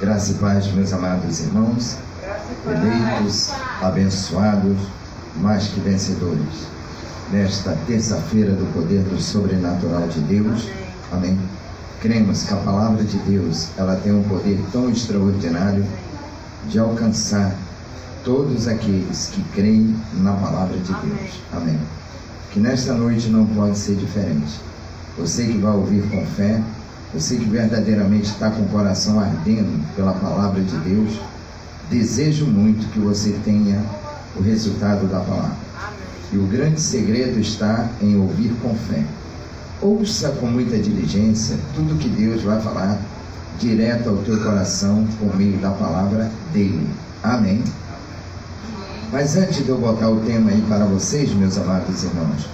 Graça e paz, meus amados irmãos, eleitos, abençoados, mais que vencedores. Nesta terça-feira do poder do sobrenatural de Deus, amém? Cremos que a palavra de Deus, ela tem um poder tão extraordinário de alcançar todos aqueles que creem na palavra de Deus, amém? Que nesta noite não pode ser diferente. Você que vai ouvir com fé, você que verdadeiramente está com o coração ardendo pela palavra de Deus, desejo muito que você tenha o resultado da palavra. E o grande segredo está em ouvir com fé. Ouça com muita diligência tudo que Deus vai falar direto ao teu coração por meio da palavra dele. Amém? Mas antes de eu botar o tema aí para vocês, meus amados irmãos,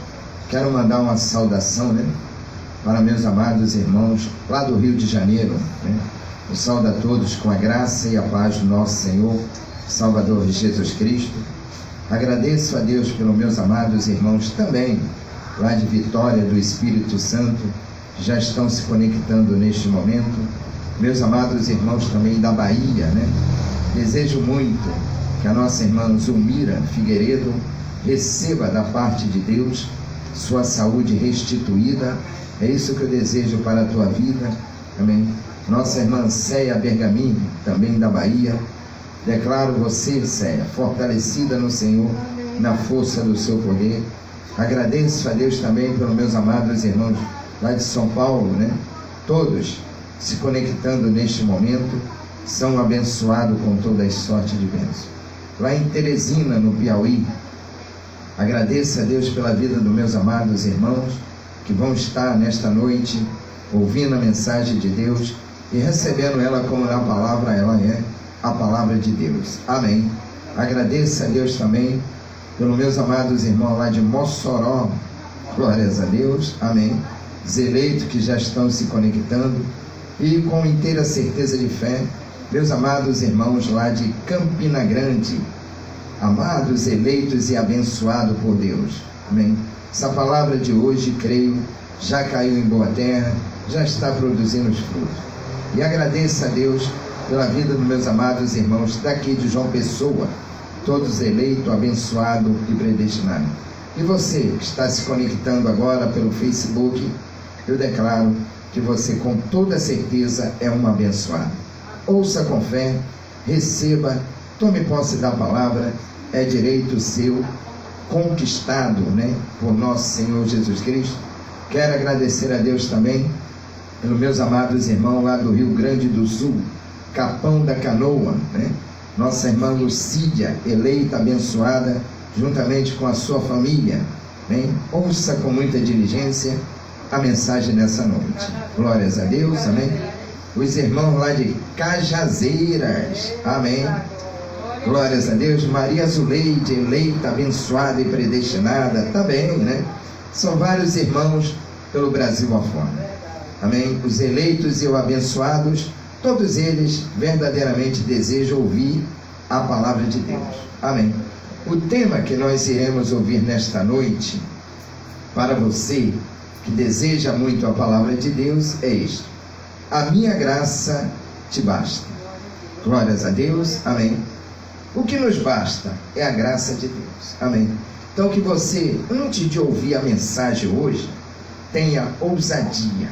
quero mandar uma saudação, para meus amados irmãos lá do Rio de Janeiro, Eu saúdo a todos com a graça e a paz do nosso Senhor, Salvador Jesus Cristo. Agradeço a Deus pelos meus amados irmãos também, lá de Vitória do Espírito Santo, que já estão se conectando neste momento. Meus amados irmãos também da Bahia, Desejo muito que a nossa irmã Zulmira Figueiredo receba da parte de Deus sua saúde restituída. É isso que eu desejo para a tua vida, amém? Nossa irmã Céia Bergamin, também da Bahia, declaro você, Céia, fortalecida no Senhor, na força do seu poder. Agradeço a Deus também pelos meus amados irmãos lá de São Paulo, Todos se conectando neste momento, são abençoados com todas as sortes de bênção. Lá em Teresina, no Piauí, agradeço a Deus pela vida dos meus amados irmãos, que vão estar nesta noite ouvindo a mensagem de Deus e recebendo ela como na palavra, ela é a palavra de Deus. Amém. Agradeço a Deus também pelos meus amados irmãos lá de Mossoró. Glórias a Deus. Amém. Os eleitos que já estão se conectando e com inteira certeza de fé, meus amados irmãos lá de Campina Grande, amados, eleitos e abençoados por Deus. Amém. Essa palavra de hoje, creio, já caiu em boa terra, já está produzindo os frutos. E agradeço a Deus pela vida dos meus amados irmãos daqui de João Pessoa, todos eleitos, abençoados e predestinados. E você que está se conectando agora pelo Facebook, eu declaro que você com toda certeza é um abençoado. Ouça com fé, receba, tome posse da palavra, é direito seu, conquistado, por nosso Senhor Jesus Cristo. Quero agradecer a Deus também pelos meus amados irmãos lá do Rio Grande do Sul, Capão da Canoa, Nossa irmã Lucídia, eleita, abençoada, juntamente com a sua família, Ouça com muita diligência a mensagem dessa noite. Glórias a Deus, amém. Os irmãos lá de Cajazeiras, amém. Glórias a Deus. Maria Zuleide, eleita, abençoada e predestinada, também, São vários irmãos pelo Brasil afora, amém. Os eleitos e os abençoados, todos eles verdadeiramente desejam ouvir a palavra de Deus, amém. O tema que nós iremos ouvir nesta noite, para você que deseja muito a palavra de Deus, é este: a minha graça te basta. Glórias a Deus, amém. O que nos basta é a graça de Deus, amém. Então que você, antes de ouvir a mensagem hoje, tenha ousadia,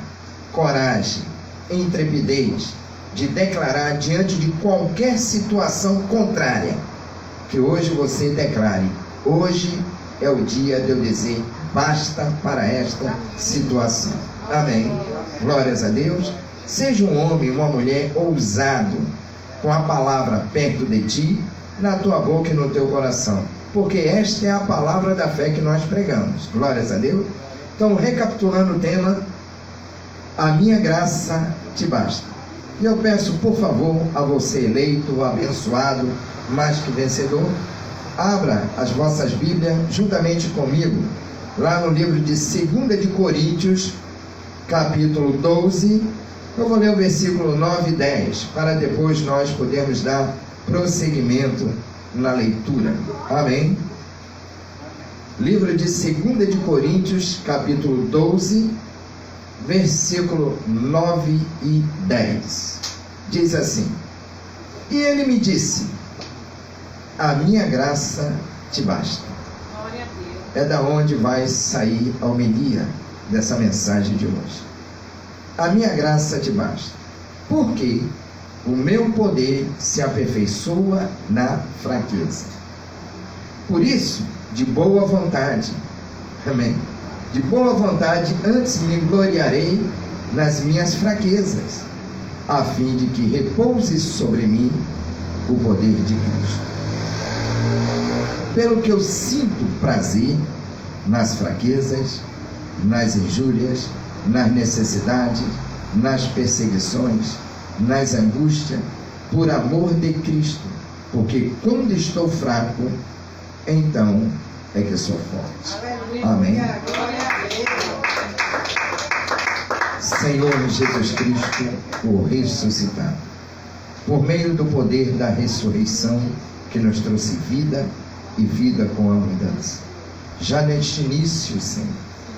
coragem, intrepidez de declarar diante de qualquer situação contrária, que hoje você declare: hoje é o dia de eu dizer basta para esta situação, amém. Glórias a Deus. Seja um homem, uma mulher ousado, com a palavra perto de ti, na tua boca e no teu coração, porque esta é a palavra da fé que nós pregamos. Glórias a Deus. Então, recapitulando o tema, a minha graça te basta. E eu peço, por favor, a você eleito, abençoado, mais que vencedor, abra as vossas Bíblias juntamente comigo, lá no livro de 2 de Coríntios, capítulo 12, eu vou ler o versículo 9 e 10, para depois nós podermos dar prosseguimento na leitura. Amém? Livro de 2 de Coríntios, capítulo 12, versículo 9 e 10. Diz assim: E ele me disse: a minha graça te basta. É da onde vai sair a homilia dessa mensagem de hoje. A minha graça te basta, porque o meu poder se aperfeiçoa na fraqueza. Por isso, de boa vontade, amém, de boa vontade, antes me gloriarei nas minhas fraquezas, a fim de que repouse sobre mim o poder de Cristo. Pelo que eu sinto prazer nas fraquezas, nas injúrias, nas necessidades, nas perseguições, nas angústias, por amor de Cristo, porque quando estou fraco, então é que sou forte. Amém. Senhor Jesus Cristo, o ressuscitado, por meio do poder da ressurreição que nos trouxe vida e vida com abundância. Já neste início, Senhor,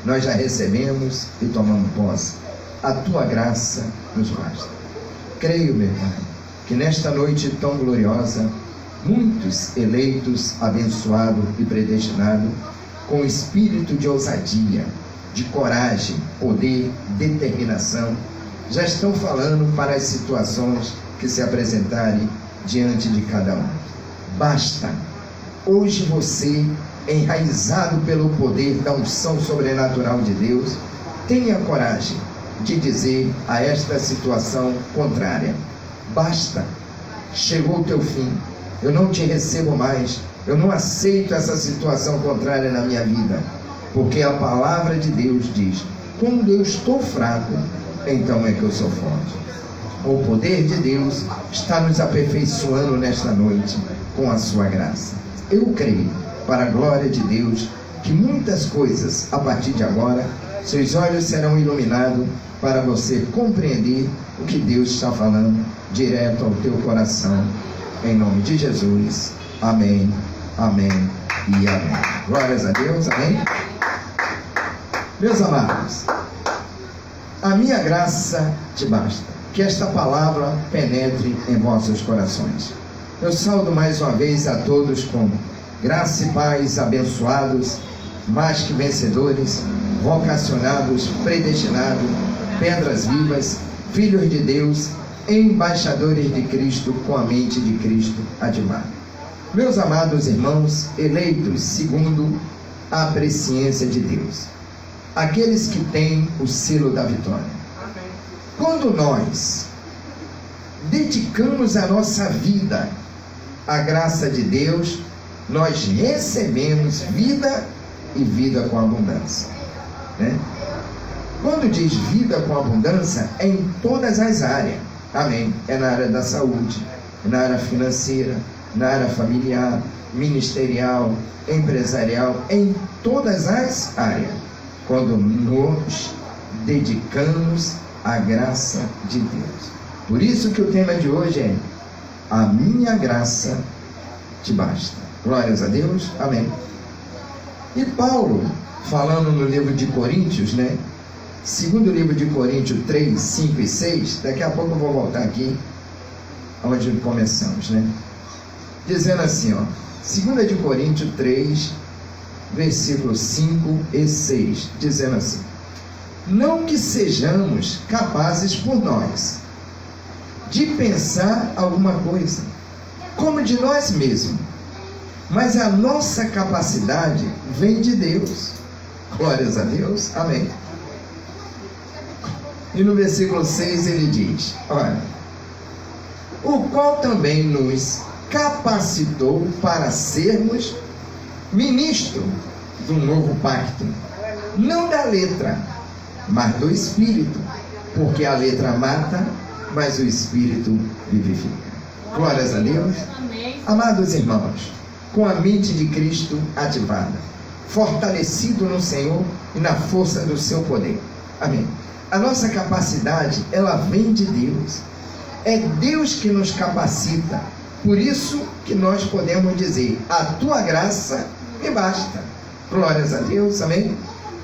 nós já recebemos e tomamos posse. A tua graça nos basta. Creio, meu Pai, que nesta noite tão gloriosa, muitos eleitos, abençoados e predestinados, com espírito de ousadia, de coragem, poder, determinação, já estão falando para as situações que se apresentarem diante de cada um. Basta. Hoje você, enraizado pelo poder da unção sobrenatural de Deus, tenha coragem de dizer a esta situação contrária: basta, chegou o teu fim, eu não te recebo mais, eu não aceito essa situação contrária na minha vida, porque a palavra de Deus diz: quando eu estou fraco, então é que eu sou forte. O poder de Deus está nos aperfeiçoando nesta noite com a sua graça. Eu creio, para a glória de Deus, que muitas coisas, a partir de agora, seus olhos serão iluminados para você compreender o que Deus está falando direto ao teu coração. Em nome de Jesus. Amém, amém e amém. Glórias a Deus, amém. Meus amados, a minha graça te basta. Que esta palavra penetre em vossos corações. Eu saúdo mais uma vez a todos com graça e paz, abençoados, mais que vencedores, vocacionados, predestinados, pedras vivas, filhos de Deus, embaixadores de Cristo, com a mente de Cristo ativada. Meus amados irmãos, eleitos segundo a presciência de Deus, aqueles que têm o selo da vitória. Quando nós dedicamos a nossa vida à graça de Deus, nós recebemos vida e vida com abundância, né? Quando diz vida com abundância, é em todas as áreas, amém? É na área da saúde, na área financeira, na área familiar, ministerial, empresarial, em todas as áreas, quando nos dedicamos à graça de Deus. Por isso que o tema de hoje é: a minha graça te basta. Glórias a Deus, amém. E Paulo, falando no livro de Coríntios, né? Segundo livro de Coríntios 3, 5 e 6, daqui a pouco eu vou voltar aqui onde começamos, né? Dizendo assim, ó, 2 de Coríntios 3, versículos 5 e 6, dizendo assim: não que sejamos capazes por nós de pensar alguma coisa, como de nós mesmos, mas a nossa capacidade vem de Deus. Glórias a Deus, amém. E no versículo 6 ele diz: olha, o qual também nos capacitou para sermos ministros do novo pacto, não da letra, mas do Espírito, porque a letra mata, mas o Espírito vivifica. Glórias a Deus. Amados irmãos, com a mente de Cristo ativada, fortalecido no Senhor e na força do seu poder, amém. A nossa capacidade, ela vem de Deus. É Deus que nos capacita. Por isso que nós podemos dizer: a tua graça me basta. Glórias a Deus, amém.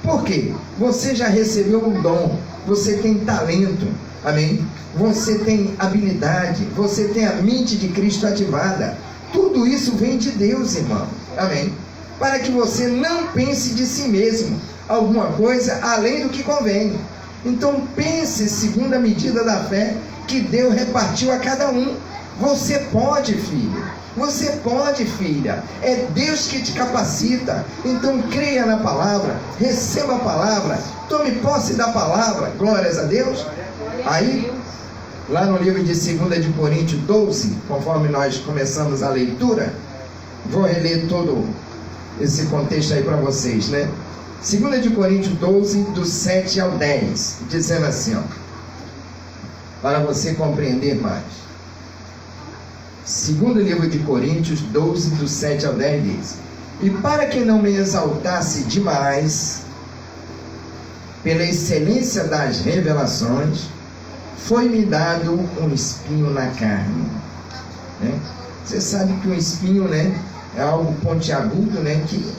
Por quê? Você já recebeu um dom, você tem talento, Amém? Você tem habilidade, você tem a mente de Cristo ativada. Tudo isso vem de Deus, irmão. Amém? Para que você não pense de si mesmo alguma coisa além do que convém. Então pense segundo a medida da fé que Deus repartiu a cada um. Você pode, filho. Você pode, filha. É Deus que te capacita. Então creia na palavra, receba a palavra, tome posse da palavra. Glórias a Deus. Aí, lá no livro de 2 de Coríntios 12, conforme nós começamos a leitura, vou reler todo esse contexto aí para vocês, né? 2 de Coríntios 12, do 7 ao 10, dizendo assim, ó, para você compreender mais. Segundo livro de Coríntios 12, do 7 ao 10 diz: e para que não me exaltasse demais pela excelência das revelações, foi-me dado um espinho na carne, né? Você sabe que um espinho, né, é algo pontiagudo, né, que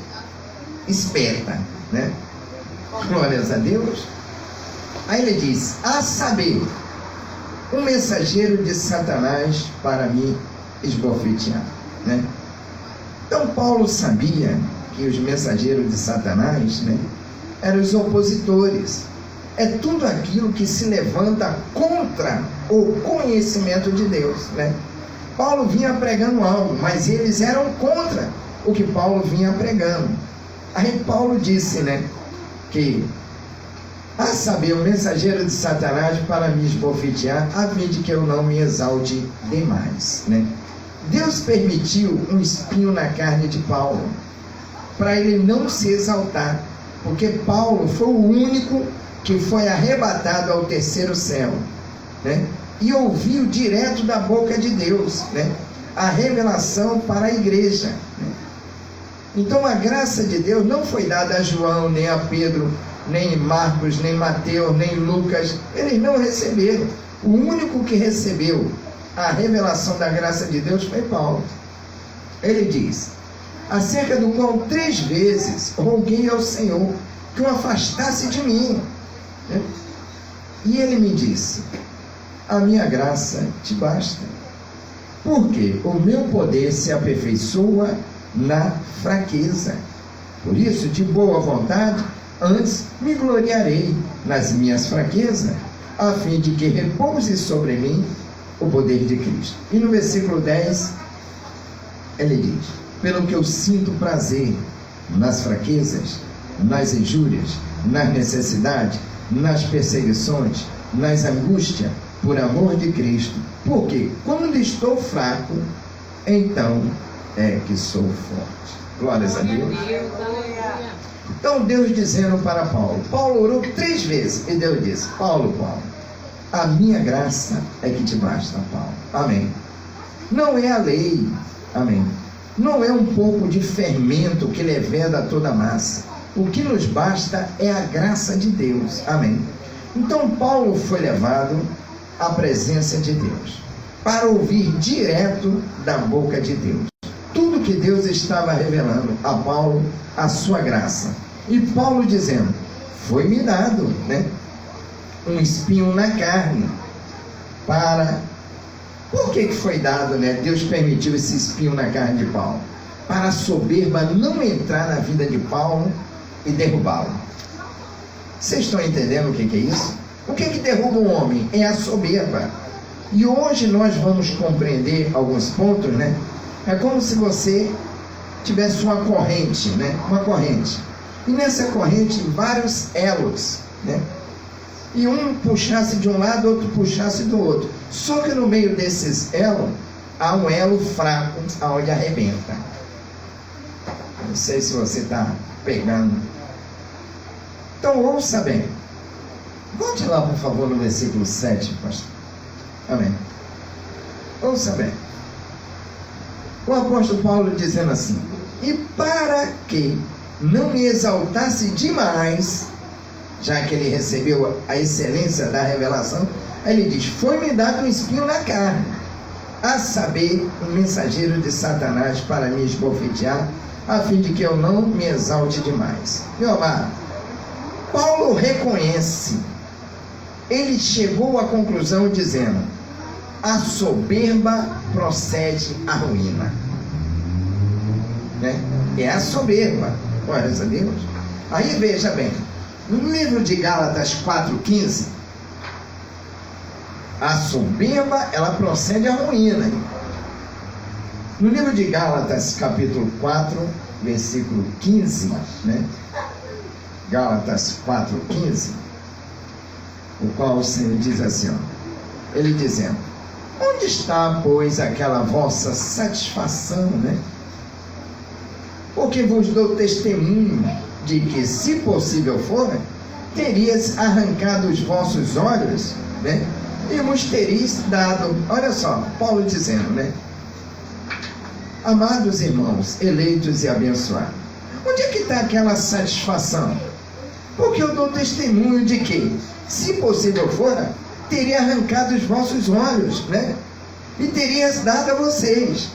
espeta, né? Glórias a Deus. Aí ele diz: a saber, um mensageiro de Satanás para me esbofetear, né? Então Paulo sabia que os mensageiros de Satanás, né, eram os opositores. É tudo aquilo que se levanta contra o conhecimento de Deus, né? Paulo vinha pregando algo, mas eles eram contra o que Paulo vinha pregando. Aí Paulo disse, né, que a saber, o mensageiro de Satanás para me esbofetear, a fim de que eu não me exalte demais, né? Deus permitiu um espinho na carne de Paulo, para ele não se exaltar, porque Paulo foi o único que foi arrebatado ao terceiro céu, né? E ouviu direto da boca de Deus, né, a revelação para a igreja, né? Então a graça de Deus não foi dada a João, nem a Pedro, nem Marcos, nem Mateus, nem Lucas. Eles não receberam. O único que recebeu a revelação da graça de Deus foi Paulo. Ele diz: acerca do qual 3 vezes roguei ao Senhor que o afastasse de mim, né? E ele me disse: a minha graça te basta, porque o meu poder se aperfeiçoa na fraqueza. Por isso, de boa vontade, antes me gloriarei nas minhas fraquezas, a fim de que repouse sobre mim o poder de Cristo. E no versículo 10, ele diz: pelo que eu sinto prazer nas fraquezas, nas injúrias, nas necessidades, nas perseguições, nas angústias, por amor de Cristo, porque quando estou fraco, então é que sou forte. Glórias a Deus. Então Deus dizendo para Paulo, Paulo orou 3 vezes, e Deus disse: Paulo, a minha graça é que te basta, Paulo. Amém. Não é a lei, amém. Não é um pouco de fermento que leveda toda a massa. O que nos basta é a graça de Deus, amém. Então Paulo foi levado à presença de Deus, para ouvir direto da boca de Deus tudo que Deus estava revelando a Paulo, a sua graça. E Paulo dizendo: foi-me dado, né, um espinho na carne, para... Por que foi dado, né? Deus permitiu esse espinho na carne de Paulo? Para a soberba não entrar na vida de Paulo e derrubá-lo. Vocês estão entendendo o que é isso? O que derruba um homem? É a soberba. E hoje nós vamos compreender alguns pontos, né? É como se você tivesse uma corrente, né? Uma corrente. E nessa corrente, vários elos, né? E um puxasse de um lado, outro puxasse do outro. Só que no meio desses elos, há um elo fraco, aonde arrebenta. Não sei se você está pegando. Então, ouça bem. Volte lá, por favor, no versículo 7, pastor. Amém. Ouça bem. O apóstolo Paulo dizendo assim: e para que não me exaltasse demais, já que ele recebeu a excelência da revelação, ele diz: foi-me dado um espinho na carne, a saber, um mensageiro de Satanás para me esbofetear, a fim de que eu não me exalte demais. Meu amado, Paulo reconhece ele chegou à conclusão dizendo: a soberba procede à ruína. Né? É a soberba, glória a Deus. Aí veja bem, no livro de Gálatas 4,15, a soberba, ela procede à ruína. No livro de Gálatas, capítulo 4, versículo 15, né? Gálatas 4,15, o qual o Senhor diz assim, ó, ele dizendo: onde está, pois, aquela vossa satisfação, né? Porque vos dou testemunho de que, se possível for, terias arrancado os vossos olhos, né? E vos tereis dado, olha só, Paulo dizendo, né? Amados irmãos, eleitos e abençoados, onde é que está aquela satisfação? Porque eu dou testemunho de que, se possível for, teria arrancado os vossos olhos, né? E terias dado a vocês,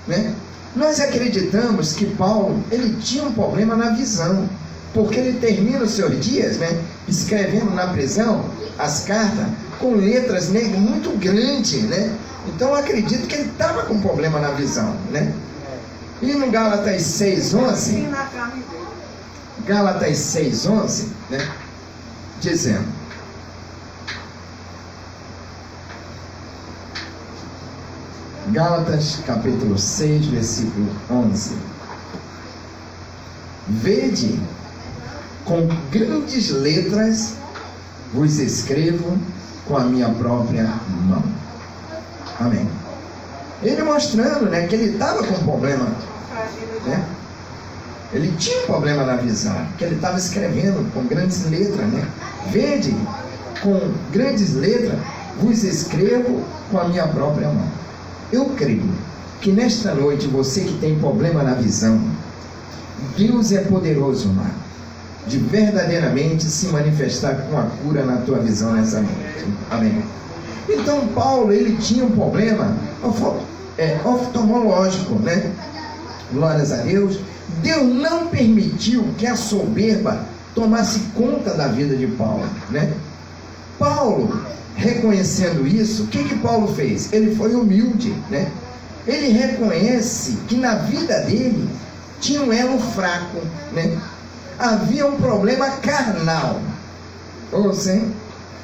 né? Nós acreditamos que Paulo, ele tinha um problema na visão, porque ele termina os seus dias, né, escrevendo na prisão as cartas com letras negras muito grandes, né? Então eu acredito que ele estava com problema na visão, né? E no Gálatas 6,11, Gálatas 6,11, né, dizendo: Gálatas capítulo 6, versículo 11: vede, com grandes letras vos escrevo com a minha própria mão. Amém. Ele mostrando, né, que ele estava com problema, né? Ele tinha um problema na visão, que ele estava escrevendo com grandes letras, né? Vede, com grandes letras vos escrevo com a minha própria mão. Eu creio que nesta noite, você que tem problema na visão, Deus é poderoso, amado, de verdadeiramente se manifestar com a cura na tua visão nessa noite. Amém. Então Paulo, ele tinha um problema oftalmológico, né? Glórias a Deus. Deus não permitiu que a soberba tomasse conta da vida de Paulo, né? Paulo, reconhecendo isso, o que Paulo fez? Ele foi humilde, né? Ele reconhece que na vida dele tinha um elo fraco, né? Havia um problema carnal. Ou sim,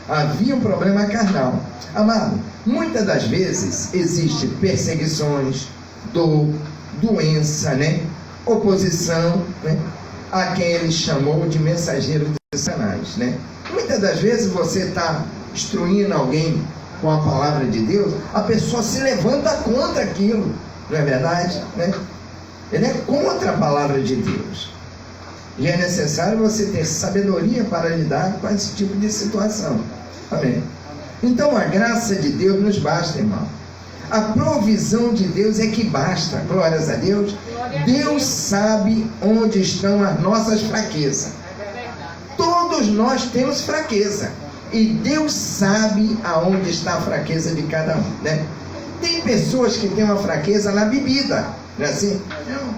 havia um problema carnal. Amado, muitas das vezes existe perseguições, dor, doença, né? Oposição, né? A quem ele chamou de mensageiro de Satanás, né? Muitas das vezes você está instruindo alguém com a palavra de Deus, a pessoa se levanta contra aquilo, não é verdade, né? Ele é contra a palavra de Deus. E é necessário você ter sabedoria para lidar com esse tipo de situação. Amém. Então a graça de Deus nos basta, irmão. A provisão de Deus é que basta. Glórias a Deus. Deus sabe onde estão as nossas fraquezas. Todos nós temos fraqueza. E Deus sabe aonde está a fraqueza de cada um, né? Tem pessoas que têm uma fraqueza na bebida, não é assim?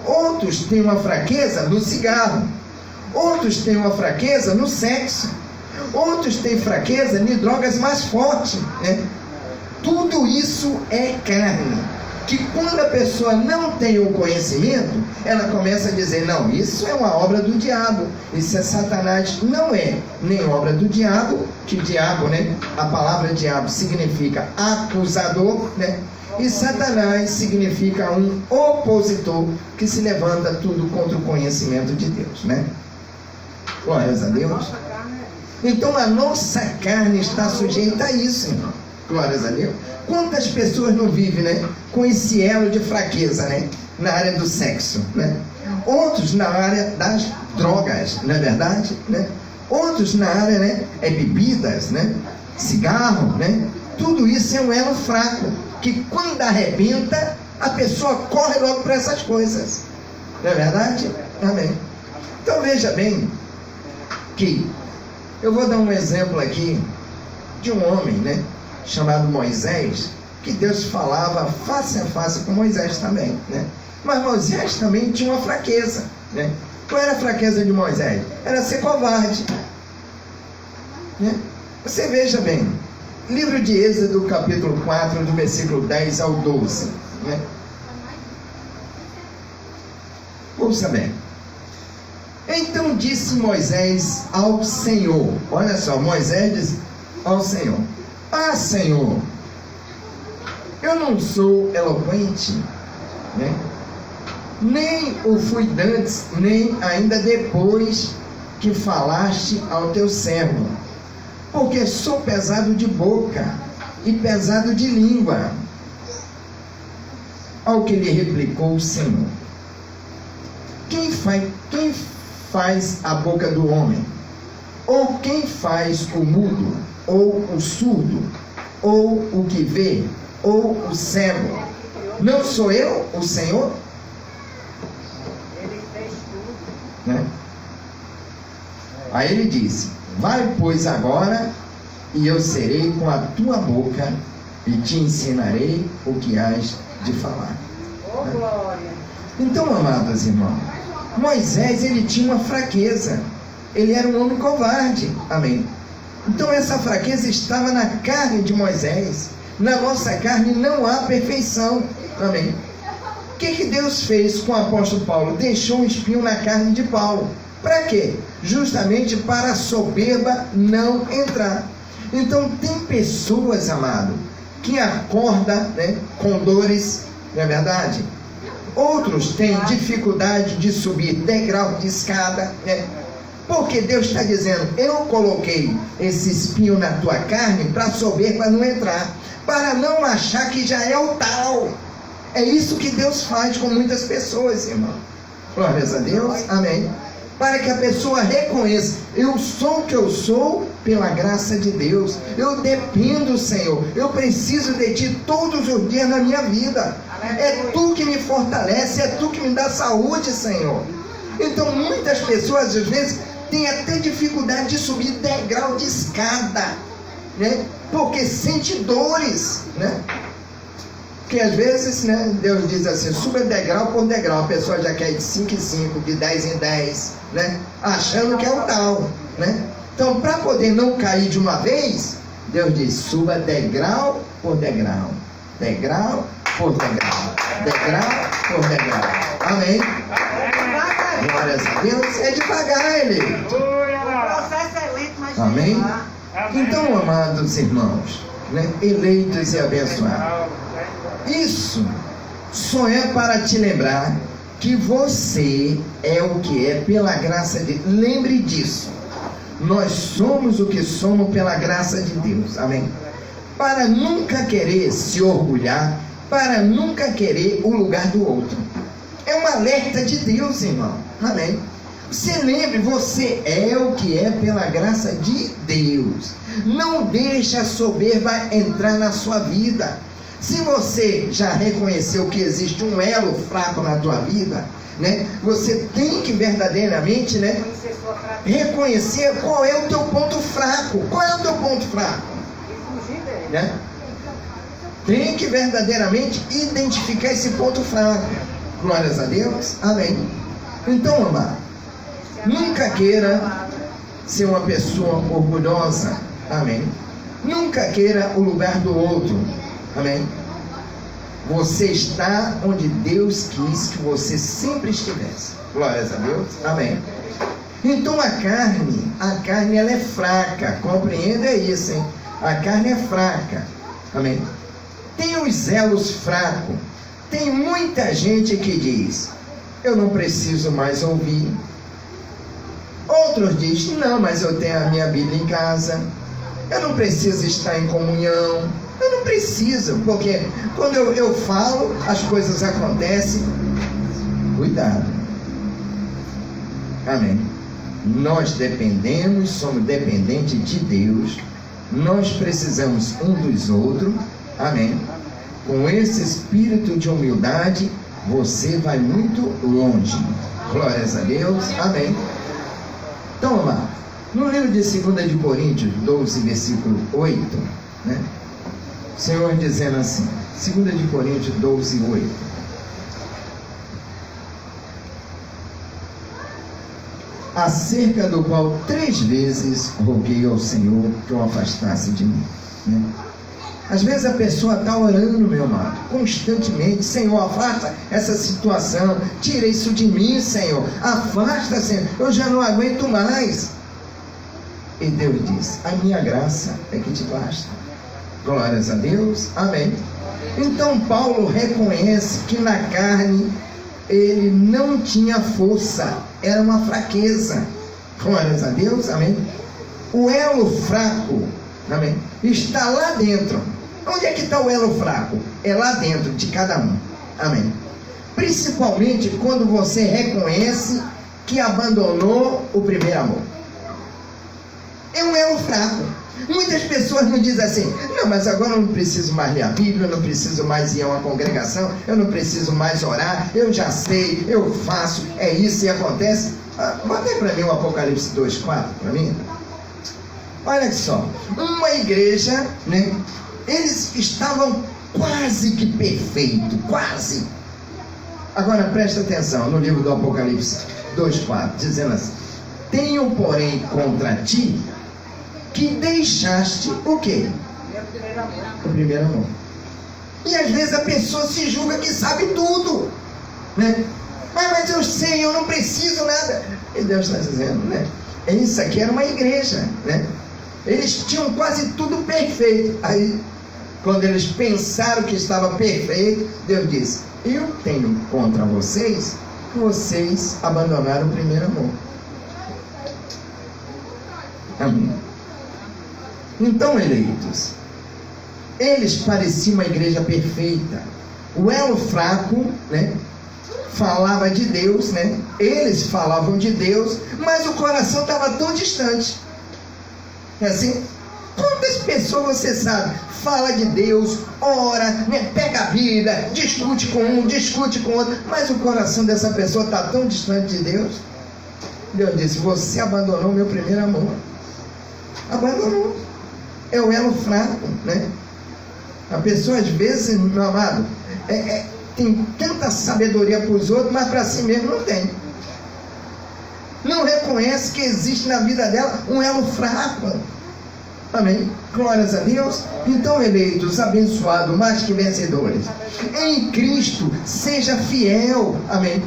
Outros têm uma fraqueza no cigarro. Outros têm uma fraqueza no sexo. Outros têm fraqueza em drogas mais fortes, né? Tudo isso é carne, que quando a pessoa não tem o conhecimento, ela começa a dizer: não, isso é uma obra do diabo, isso é Satanás. Não é nem obra do diabo, que diabo, né? A palavra diabo significa acusador, né? E Satanás significa um opositor que se levanta tudo contra o conhecimento de Deus, né? Glórias a Deus. Então a nossa carne está sujeita a isso, irmão. Glórias a Deus. Quantas pessoas não vivem, né, com esse elo de fraqueza, né, na área do sexo, né? Outros na área das drogas, não é verdade, né? Outros na área, né, bebidas, né, cigarro, né? Tudo isso é um elo fraco, que quando arrebenta, a pessoa corre logo para essas coisas, não é verdade? Amém. Então veja bem que eu vou dar um exemplo aqui de um homem, né, chamado Moisés, que Deus falava face a face com Moisés também, né? Mas Moisés também tinha uma fraqueza, né? Qual era a fraqueza de Moisés? Era ser covarde, né? Você veja bem, livro de Êxodo, capítulo 4, do versículo 10 ao 12. Né? Ouça bem. Então disse Moisés ao Senhor, olha só, Moisés diz ao Senhor: Ah, Senhor, eu não sou eloquente, né? Nem o fui dantes, nem ainda depois que falaste ao teu servo, porque sou pesado de boca e pesado de língua. Ao que lhe replicou o Senhor: Quem faz a boca do homem? Ou quem faz o mudo, ou o surdo, ou o que vê, ou o cego? Não sou eu, o Senhor? Ele fez tudo. Né? Aí ele disse: Vai, pois, agora, e eu serei com a tua boca, e te ensinarei o que hás de falar. Oh, glória! Então, amados irmãos, Moisés, ele tinha uma fraqueza. Ele era um homem covarde. Amém. Então essa fraqueza estava na carne de Moisés. Na nossa carne não há perfeição. Amém. O que Deus fez com o apóstolo Paulo? Deixou um espinho na carne de Paulo. Para quê? Justamente para a soberba não entrar. Então tem pessoas, amado, que acordam, né, com dores, não é verdade? Outros têm dificuldade de subir degrau de escada, né? Porque Deus está dizendo: eu coloquei esse espinho na tua carne para a soberba não entrar, para não achar que já é o tal. É isso que Deus faz com muitas pessoas, irmão. Glórias a Deus, amém. Para que a pessoa reconheça: eu sou o que eu sou pela graça de Deus. Eu dependo, Senhor. Eu preciso de Ti todos os dias na minha vida. É Tu que me fortalece, é Tu que me dá saúde, Senhor. Então muitas pessoas às vezes têm até dificuldade de subir degrau de escada, né? Porque sente dores, né? Porque às vezes, né, Deus diz assim: suba degrau por degrau. A pessoa já quer ir de 5 em 5, de 10 em 10, né? Achando que é o tal, né? Então, para poder não cair de uma vez, Deus diz: suba degrau por degrau, degrau por degrau, degrau por degrau. Amém? Glórias a Deus. É devagar, ele. O processo é lento, mas Amém? devagar. Então, amados irmãos, né, eleitos e abençoados, isso só é para te lembrar que você é o que é pela graça de Deus. Lembre disso. Nós somos o que somos pela graça de Deus. Amém? Para nunca querer se orgulhar, para nunca querer o lugar do outro. É um alerta de Deus, irmão. Amém? Você lembre, você é o que é pela graça de Deus. Não deixe a soberba entrar na sua vida. Se você já reconheceu que existe um elo fraco na tua vida, né, você tem que verdadeiramente, né, reconhecer qual é o teu ponto fraco. Qual é o teu ponto fraco? E fugir dele. Né? Tem que verdadeiramente identificar esse ponto fraco. Glórias a Deus. Amém. Então, amado, nunca queira ser uma pessoa orgulhosa. Amém. Nunca queira o lugar do outro. Amém. Você está onde Deus quis que você sempre estivesse. Glórias a Deus. Amém. Então a carne ela é fraca. Compreenda isso, hein? A carne é fraca. Amém. Tem os elos fracos. Tem muita gente que diz: eu não preciso mais ouvir. Outros dizem: não, mas eu tenho a minha Bíblia em casa. Eu não preciso estar em comunhão. Eu não preciso, porque quando eu falo, as coisas acontecem. Cuidado. Amém. Nós dependemos, somos dependentes de Deus. Nós precisamos um dos outros. Amém. Com esse espírito de humildade, você vai muito longe. Glórias a Deus. Amém. Então, amado, no livro de 2 de Coríntios 12, versículo 8, né? O Senhor dizendo assim, 2 de Coríntios 12, 8. acerca do qual 3 vezes roguei ao Senhor que o afastasse de mim, né? Às vezes a pessoa está orando, meu amado, constantemente: Senhor, afasta essa situação, tira isso de mim, Senhor, afasta, Senhor, eu já não aguento mais. E Deus diz: a minha graça é que te basta. Glórias a Deus, amém. Então Paulo reconhece que na carne ele não tinha força, era uma fraqueza. Glórias a Deus, amém. O elo fraco, amém, está lá dentro. Onde é que está o elo fraco? É lá dentro de cada um, amém. Principalmente quando você reconhece que abandonou o primeiro amor. É um elo fraco. Muitas pessoas não dizem assim: não, mas agora eu não preciso mais ler a Bíblia, eu não preciso mais ir a uma congregação, eu não preciso mais orar, eu já sei, eu faço, é isso e acontece. Bota aí para mim o Apocalipse 2:4 para mim. Olha só, uma igreja, né? Eles estavam quase que perfeitos, quase. Agora presta atenção no livro do Apocalipse 2:4, dizendo assim: tenho, porém, contra ti que deixaste o quê? O primeiro amor. E às vezes a pessoa se julga que sabe tudo, né? Mas eu sei, eu não preciso nada. E Deus está dizendo, né? Isso aqui era uma igreja, né? Eles tinham quase tudo perfeito. Aí, quando eles pensaram que estava perfeito, Deus disse: eu tenho contra vocês que vocês abandonaram o primeiro amor. Amém. Então, eleitos, eles pareciam uma igreja perfeita. O elo fraco, né, falava de Deus, né? Eles falavam de Deus, mas o coração estava tão distante. É assim? Quantas pessoas você sabe fala de Deus, ora, né, pega a Bíblia, discute com um, discute com outro, mas o coração dessa pessoa está tão distante de Deus? Deus disse: você abandonou o meu primeiro amor. Abandonou. É o elo fraco, né? A pessoa às vezes, meu amado, tem tanta sabedoria para os outros, mas para si mesmo não tem. Não reconhece que existe na vida dela um elo fraco. Amém? Glórias a Deus. Então, eleitos, abençoados, mais que vencedores, em Cristo seja fiel. Amém?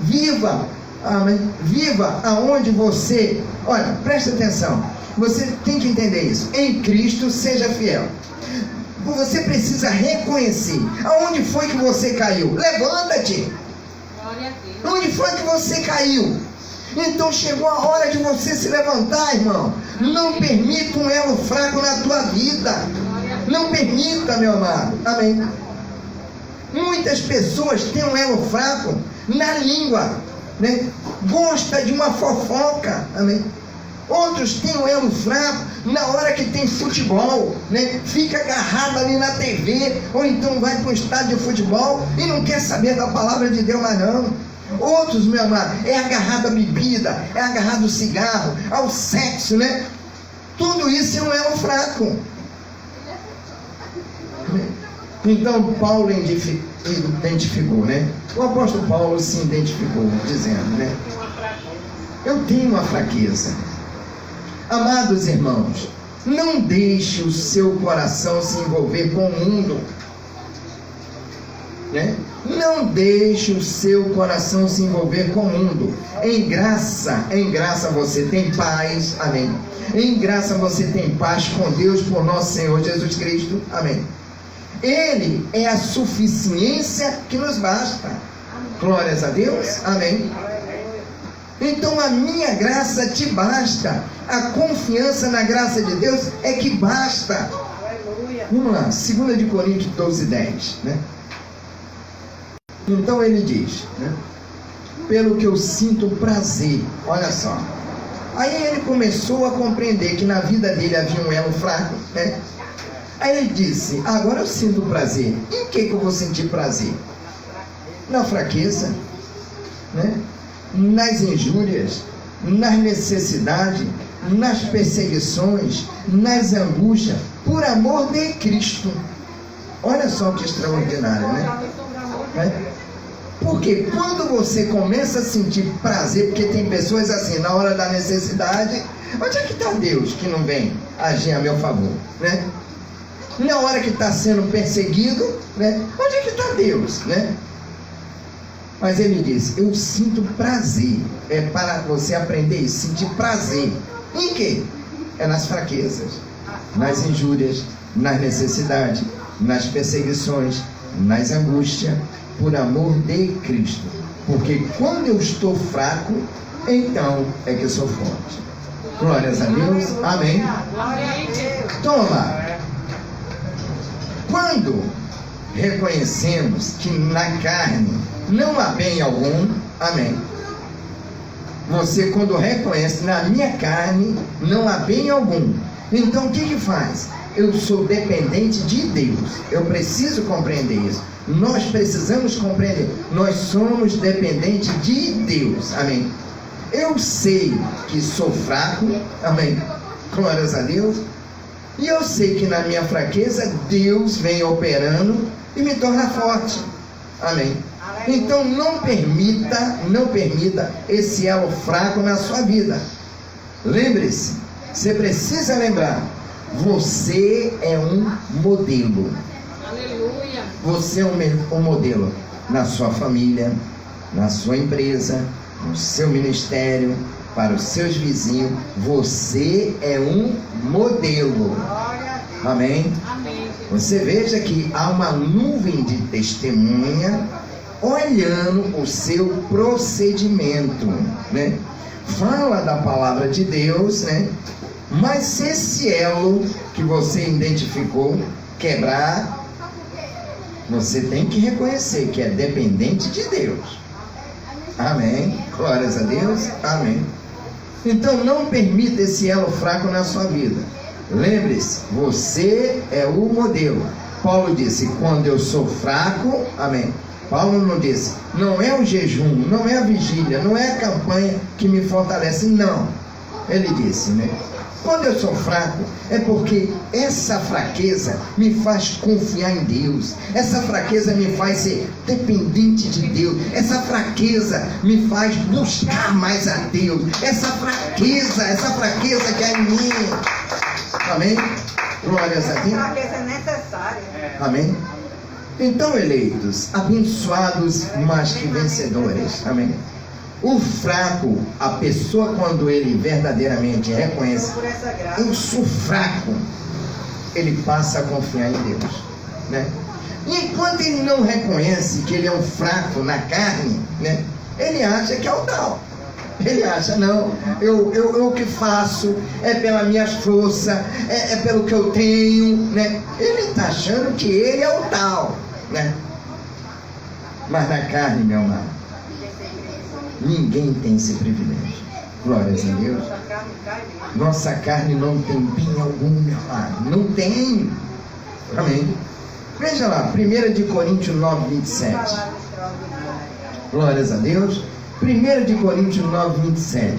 Viva. Amém? Viva aonde você... Olha, presta atenção. Você tem que entender isso. Em Cristo seja fiel. Você precisa reconhecer aonde foi que você caiu. Levanta-te. Onde foi que você caiu? Então chegou a hora de você se levantar, irmão. Não permita um elo fraco na tua vida. Não permita, meu amado. Amém. Muitas pessoas têm um elo fraco na língua, né? Gosta de uma fofoca. Amém. Outros têm um elo fraco na hora que tem futebol, né? Fica agarrado ali na TV, ou então vai para o estádio de futebol e não quer saber da palavra de Deus mais não. Outros, meu amado, é agarrado à bebida, é agarrado ao cigarro, ao sexo, né? Tudo isso é um elo fraco. Então Paulo identificou, né? O apóstolo Paulo se identificou, dizendo, né? Eu tenho uma fraqueza. Amados irmãos, não deixe o seu coração se envolver com o mundo, né? Não deixe o seu coração se envolver com o mundo. Em graça você tem paz, amém. Em graça você tem paz com Deus por nosso Senhor Jesus Cristo, amém. Ele é a suficiência que nos basta. Glórias a Deus, amém. Então a minha graça te basta. A confiança na graça de Deus é que basta. Vamos lá, 2 Coríntios 12:10, né? Então ele diz, né? Pelo que eu sinto prazer. Olha só. Aí ele começou a compreender que na vida dele havia um elo fraco, né? Aí ele disse: agora eu sinto prazer. Em que eu vou sentir prazer? Na fraqueza, né? Nas injúrias, nas necessidades, nas perseguições, nas angústias, por amor de Cristo. Olha só que extraordinário, né? Porque quando você começa a sentir prazer, porque tem pessoas assim, na hora da necessidade, onde é que está Deus que não vem agir a meu favor, né? Na hora que está sendo perseguido, né? Onde é que está Deus, né? Mas ele diz, eu sinto prazer. É para você aprender isso, sentir prazer. Em quê? É nas fraquezas, nas injúrias, nas necessidades, nas perseguições, nas angústias, por amor de Cristo. Porque quando eu estou fraco, então é que eu sou forte. Glórias a Deus. Amém. Toma. Quando reconhecemos que na carne não há bem algum, amém. Você quando reconhece, na minha carne não há bem algum, então o que faz? Eu sou dependente de Deus. Eu preciso compreender isso. Nós precisamos compreender. Nós somos dependentes de Deus. Amém. Eu sei que sou fraco. Amém. Glórias a Deus. E eu sei que na minha fraqueza Deus vem operando e me torna forte. Amém. Então não permita esse elo fraco na sua vida. Lembre-se, você precisa lembrar, você é um modelo. Aleluia. Você é um modelo na sua família, na sua empresa, no seu ministério, para os seus vizinhos. Você é um modelo. Amém? Amém. Você veja que há uma nuvem de testemunha olhando o seu procedimento, né? Fala da palavra de Deus, né? Mas se esse elo que você identificou quebrar, você tem que reconhecer que é dependente de Deus. Amém. Glórias a Deus. Amém. Então não permita esse elo fraco na sua vida. Lembre-se, você é o modelo. Paulo disse, quando eu sou fraco, amém. Paulo não disse, não é o jejum, não é a vigília, não é a campanha que me fortalece, não. Ele disse, né? Quando eu sou fraco, é porque essa fraqueza me faz confiar em Deus. Essa fraqueza me faz ser dependente de Deus. Essa fraqueza me faz buscar mais a Deus. Essa fraqueza que é em mim. Amém? Glórias a Deus. Essa fraqueza é necessária. Amém? Então, eleitos, abençoados, mais que vencedores. Amém? O fraco, a pessoa quando ele verdadeiramente reconhece, eu sou fraco, ele passa a confiar em Deus, né? E enquanto ele não reconhece que ele é um fraco na carne, né? Ele acha que é o tal. Ele acha, não, eu o que faço é pela minha força, é pelo que eu tenho, né? Ele está achando que ele é o tal, né? Mas na carne, meu amado, ninguém tem esse privilégio. Glórias a Deus. Nossa carne não tem bem algum, meu amado. Não tem. Amém. Veja lá, 1 de Coríntios 9, 27. Glórias a Deus. 1 de Coríntios 9, 27.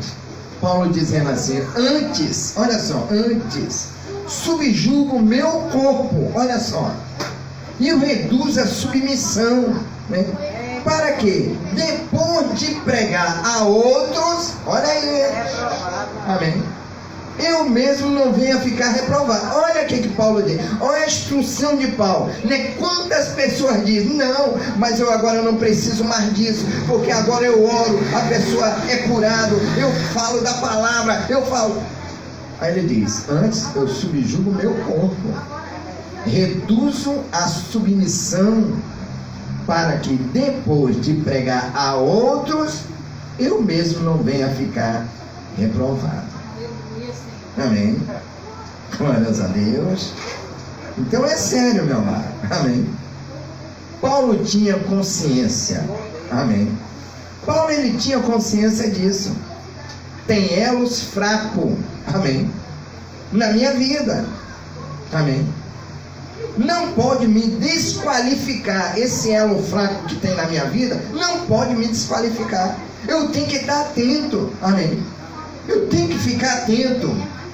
Paulo dizendo assim, antes, olha só, antes, subjugo o meu corpo, olha só, e o reduzo à submissão, né? Para que, depois de pregar a outros, olha aí, amém, eu mesmo não venha ficar reprovado. Olha o que Paulo diz, olha a instrução de Paulo, né? Quantas pessoas dizem, não, mas eu agora não preciso mais disso, porque agora eu oro, a pessoa é curada, eu falo da palavra, eu falo. Aí ele diz, antes eu subjugo o meu corpo, reduzo a submissão, para que depois de pregar a outros, eu mesmo não venha ficar reprovado. Amém. Glórias a Deus. Então é sério, meu amado. Amém. Paulo tinha consciência. Amém. Paulo, ele tinha consciência disso. Tem elos fracos. Amém. Na minha vida. Amém. Não pode me desqualificar. Esse elo fraco que tem na minha vida não pode me desqualificar. Eu tenho que estar atento. Amém. Eu tenho que ficar atento.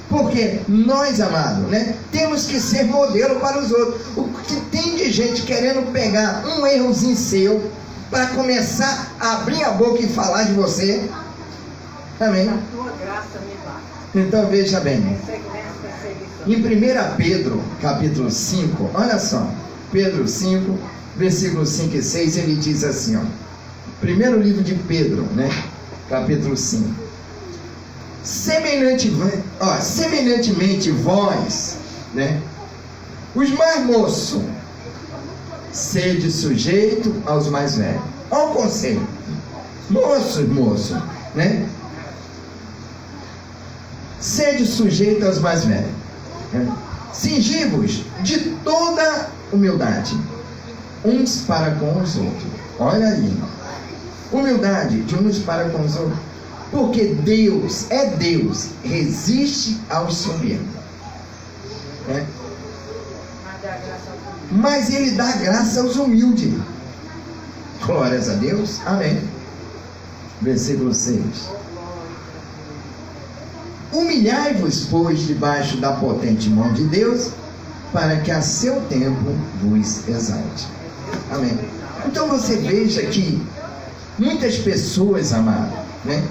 Porque nós, amados, né, temos que ser modelo para os outros. O que tem de gente querendo pegar um errozinho seu para começar a abrir a boca e falar de você. Amém? A tua graça me basta. Então veja bem. Em Em 1 Pedro, capítulo 5, olha só. Pedro 5, versículos 5 e 6, ele diz assim, ó. Primeiro livro de Pedro, né? Capítulo 5. Semelhantemente vós, né? Os mais moços, sede sujeito aos mais velhos. Olha o conselho. Moço, né? Sede sujeito aos mais velhos. Né? Cingi-vos de toda humildade, uns para com os outros. Olha aí. Humildade de uns para com os outros. Porque Deus, resiste aos soberbos. Né? Mas Ele dá graça aos humildes. Glórias a Deus. Amém. Versículo 6. Humilhai-vos, pois, debaixo da potente mão de Deus, para que a seu tempo vos exalte. Amém. Então você veja que muitas pessoas, amado, né,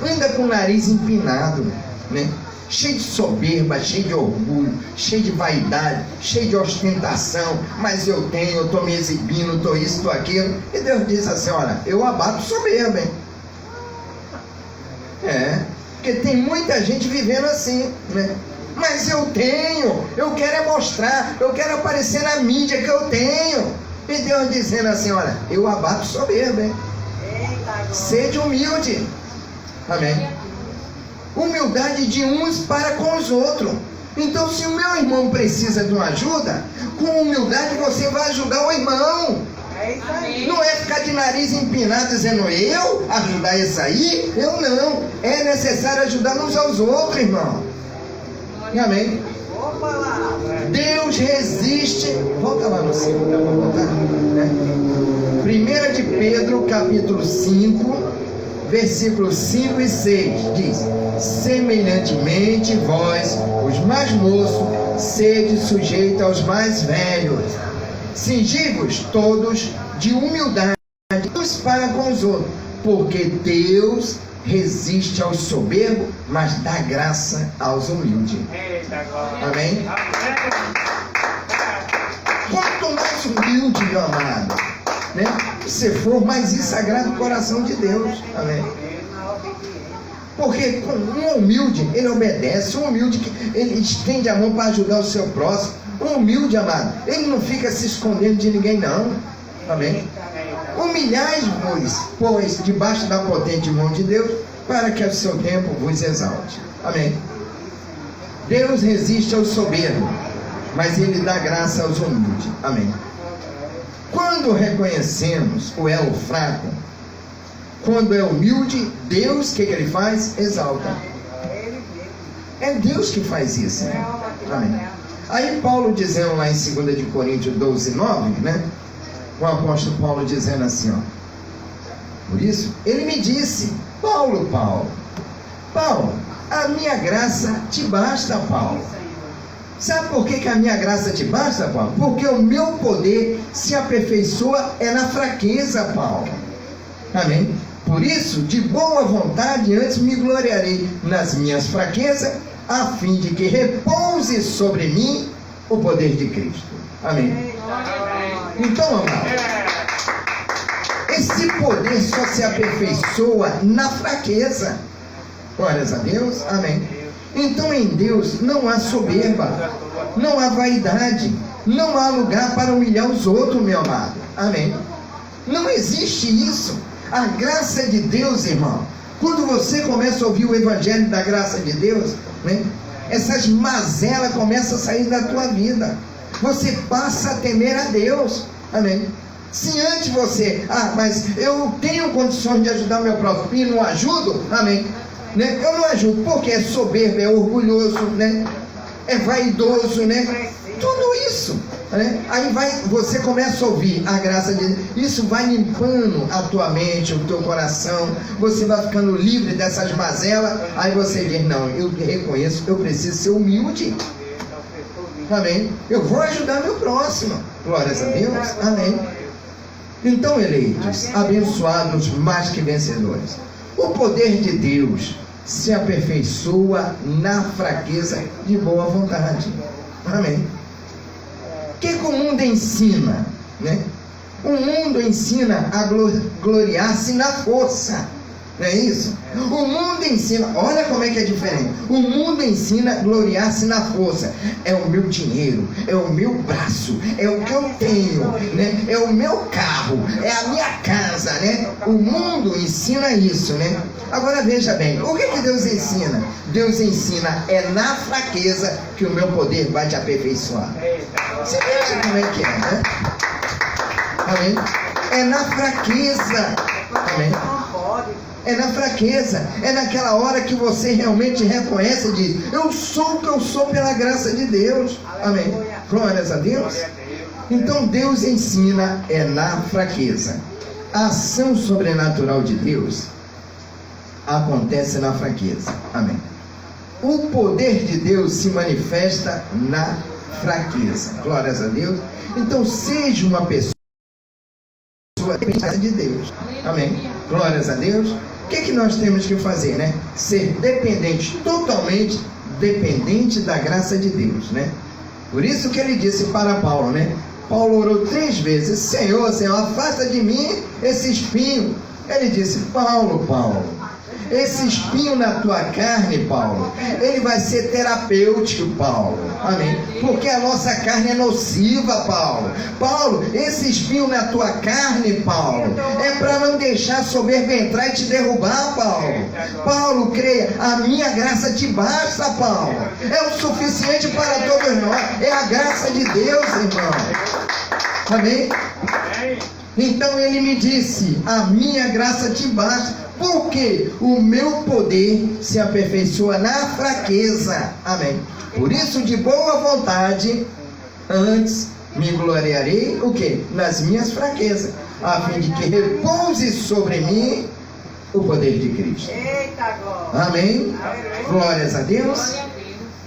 anda com o nariz empinado, né, cheio de soberba, cheio de orgulho, cheio de vaidade, cheio de ostentação. Mas eu estou me exibindo, estou isso, estou aquilo. E Deus diz assim: olha, eu abato soberba, hein? Porque tem muita gente vivendo assim, né? Mas eu quero é mostrar, eu quero aparecer na mídia que eu tenho. E Deus dizendo assim: olha, eu abato soberba, hein? Sede humilde. Amém. Humildade de uns para com os outros. Então, se o meu irmão precisa de uma ajuda, com humildade você vai ajudar o irmão. É isso aí. Não é ficar de nariz empinado dizendo eu ajudar esse aí, eu não. É necessário ajudar uns aos outros, irmão. Amém. Boa palavra. Deus resiste. Volta lá no 5, dá para voltar? Né? 1 de Pedro, capítulo 5, versículos 5 e 6, diz: semelhantemente vós, os mais moços, sede sujeitos aos mais velhos. Cingi-vos todos de humildade uns para com os outros, porque Deus resiste aos soberbos, mas dá graça aos humildes. Amém? Quanto mais humilde, meu amado, né, você for, mais isso agrada o coração de Deus. Amém? Porque um humilde, ele obedece. Um humilde, ele estende a mão para ajudar o seu próximo. Um humilde, amado, ele não fica se escondendo de ninguém, não. Amém? Humilhai-vos, pois, debaixo da potente mão de Deus, para que ao seu tempo vos exalte. Amém? Deus resiste ao soberbo, mas Ele dá graça aos humildes. Amém? Quando reconhecemos o elo fraco, quando é humilde, Deus, o que Ele faz? Exalta. É Deus que faz isso. Né? Amém? Aí Paulo dizendo lá em 2 de Coríntios 12, 9, né? O apóstolo Paulo dizendo assim, ó: por isso, ele me disse, Paulo, a minha graça te basta, Paulo. Sabe por que a minha graça te basta, Paulo? Porque o meu poder se aperfeiçoa na fraqueza, Paulo. Amém? Por isso, de boa vontade, antes me gloriarei nas minhas fraquezas, a fim de que repouse sobre mim o poder de Cristo. Amém? Então, amado, esse poder só se aperfeiçoa na fraqueza. Glórias a Deus. Amém. Então, em Deus não há soberba, não há vaidade, não há lugar para humilhar os outros, meu amado. Amém. Não existe isso. A graça de Deus, irmão, quando você começa a ouvir o evangelho da graça de Deus, né, essas mazelas começam a sair da tua vida. Você passa a temer a Deus. Amém. Se antes você, mas eu tenho condições de ajudar meu próximo e não ajudo, amém, né? Eu não ajudo porque é soberbo, é orgulhoso, né? É vaidoso, né? Tudo isso, né? Aí você começa a ouvir a graça de Deus. Isso vai limpando a tua mente, o teu coração. Você vai ficando livre dessas mazelas. Aí você diz: não, eu reconheço, eu preciso ser humilde. Amém? Eu vou ajudar meu próximo. Glórias a Deus. Amém. Então, eleitos, abençoados, mais que vencedores, o poder de Deus se aperfeiçoa na fraqueza de boa vontade. Amém. O que o mundo ensina, né? O mundo ensina a gloriar-se na força, não é isso? O mundo ensina, olha como é que é diferente. O mundo ensina a gloriar-se na força. É o meu dinheiro, é o meu braço, é o que eu tenho, né? É o meu carro, é a minha casa, né? O mundo ensina isso, né? Agora veja bem, o que Deus ensina? Deus ensina, é na fraqueza que o meu poder vai te aperfeiçoar. Você veja como é que é, né? Amém? É na fraqueza. Amém? É na fraqueza. É naquela hora que você realmente reconhece e diz: eu sou o que eu sou pela graça de Deus. Amém? Glórias a Deus. Então Deus ensina é na fraqueza. A ação sobrenatural de Deus acontece na fraqueza. Amém? O poder de Deus se manifesta na fraqueza. Glórias a Deus. Então seja uma pessoa dependente de Deus. Amém. Glórias a Deus. O que nós temos que fazer, né? Ser dependente, totalmente dependente da graça de Deus, né? Por isso que ele disse para Paulo, né? Paulo orou 3 vezes: Senhor, Senhor, afasta de mim esse espinho. Ele disse: Paulo, esse espinho na tua carne, Paulo, ele vai ser terapêutico, Paulo. Amém? Porque a nossa carne é nociva, Paulo, esse espinho na tua carne, Paulo, é para não deixar a soberba entrar e te derrubar, Paulo, creia, a minha graça te basta, Paulo. É o suficiente para todos nós. É a graça de Deus, irmão. Amém? Então ele me disse: a minha graça te basta, porque o meu poder se aperfeiçoa na fraqueza. Amém. Por isso, de boa vontade, antes me gloriarei o quê? Nas minhas fraquezas, a fim de que repouse sobre mim o poder de Cristo. Eita glória. Amém. Glórias a Deus.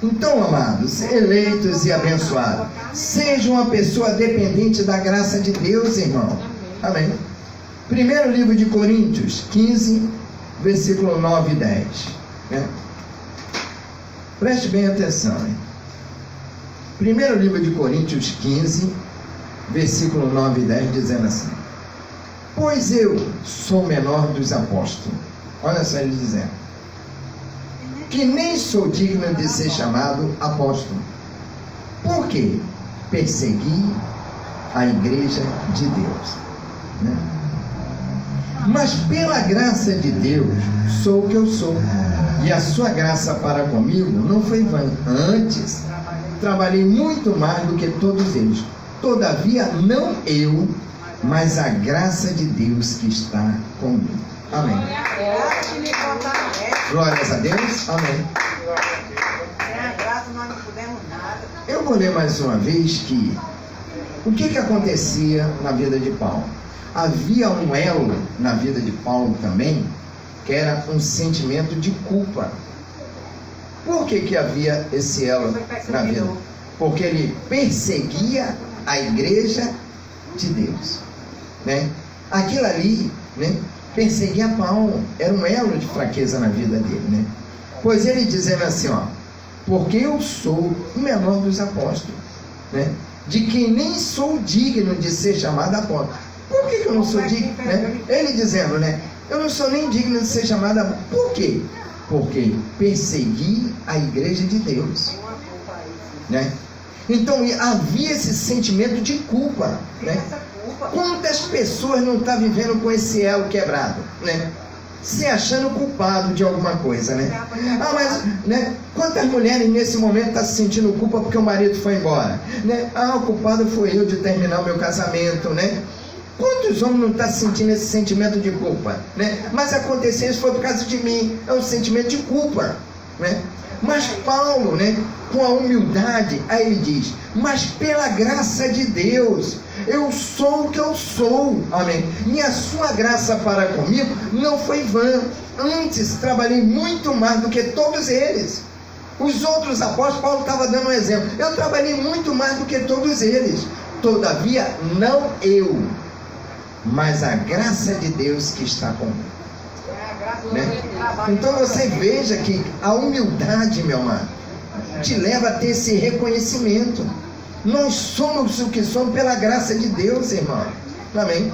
Então, amados, eleitos e abençoados, seja uma pessoa dependente da graça de Deus, irmão. Amém. Primeiro livro de Coríntios 15, versículo 9 e 10, né? Preste bem atenção, hein? Primeiro livro de Coríntios 15, versículo 9 e 10, dizendo assim: pois eu sou o menor dos apóstolos. Olha só ele dizendo: que nem sou digno de ser chamado apóstolo, porque persegui a igreja de Deus, né? Mas pela graça de Deus sou o que eu sou, e a sua graça para comigo não foi vã. Antes trabalhei muito mais do que todos eles. Todavia não eu, mas a graça de Deus que está comigo. Amém. Glórias a Deus. Amém. Sem a graça nós não podemos nada. Eu vou ler mais uma vez que o que acontecia na vida de Paulo. Havia um elo na vida de Paulo também, que era um sentimento de culpa. Por que havia esse elo na vida? Porque ele perseguia a igreja de Deus, né? Aquilo ali, né, perseguia Paulo, era um elo de fraqueza na vida dele, né? Pois ele dizendo assim, ó: porque eu sou o menor dos apóstolos, né? De quem nem sou digno de ser chamado apóstolo. Por que eu não sou digno, né? Ele dizendo, né? Eu não sou nem digno de ser chamado apóstolo. Por quê? Porque persegui a igreja de Deus, né? Então havia esse sentimento de culpa, né? Quantas pessoas não estão vivendo com esse elo quebrado, né? Se achando culpado de alguma coisa, né? Ah, mas, né? Quantas mulheres nesse momento estão se sentindo culpa porque o marido foi embora, né? Ah, o culpado foi eu de terminar o meu casamento, né? Quantos homens não estão sentindo esse sentimento de culpa, né? Mas aconteceu isso foi por causa de mim. É um sentimento de culpa, né? Mas Paulo, né, com a humildade, aí ele diz: mas pela graça de Deus eu sou o que eu sou. Amém. E a sua graça para comigo não foi vã. Antes trabalhei muito mais do que todos eles. Os outros apóstolos, Paulo estava dando um exemplo: eu trabalhei muito mais do que todos eles. Todavia não eu, mas a graça de Deus que está comigo. Né? Então você veja que a humildade, meu amado, te leva a ter esse reconhecimento. Nós somos o que somos pela graça de Deus, irmão. Amém?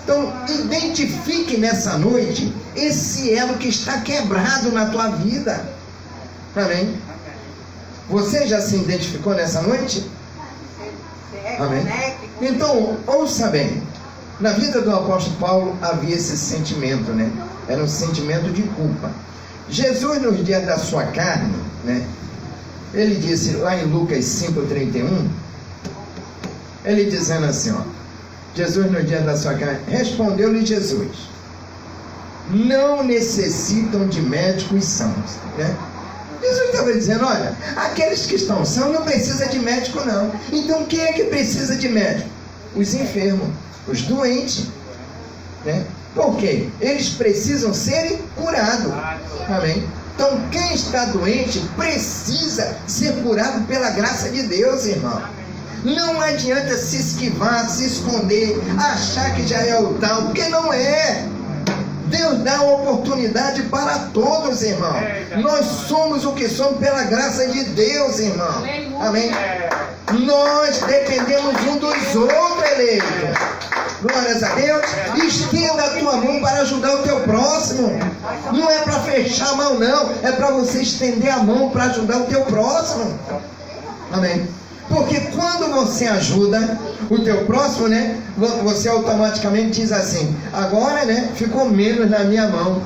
Então identifique nessa noite esse elo que está quebrado na tua vida. Amém? Você já se identificou nessa noite? Amém? Então ouça bem. Na vida do apóstolo Paulo havia esse sentimento, né? Era um sentimento de culpa. Jesus, nos dias da sua carne, né? Ele disse lá em Lucas 5,31, ele dizendo assim, ó, Jesus nos dias da sua carne, respondeu-lhe Jesus, não necessitam de médicos sãos, né? Jesus estava dizendo, olha, aqueles que estão sãos não precisam de médico não. Então quem é que precisa de médico? Os enfermos, os doentes, né? Por quê? Eles precisam serem curados. Amém? Então quem está doente precisa ser curado pela graça de Deus, irmão. Não adianta se esquivar, se esconder, achar que já é o tal, porque não é. Deus dá uma oportunidade para todos, irmão. Nós somos o que somos pela graça de Deus, irmão. Amém? Nós dependemos um dos outros, eleito. Glórias a Deus. Estenda a tua mão para ajudar o teu próximo. Não é para fechar a mão, não. É para você estender a mão para ajudar o teu próximo. Amém? Porque quando você ajuda o teu próximo, né, você automaticamente diz assim, agora, né, ficou menos na minha mão.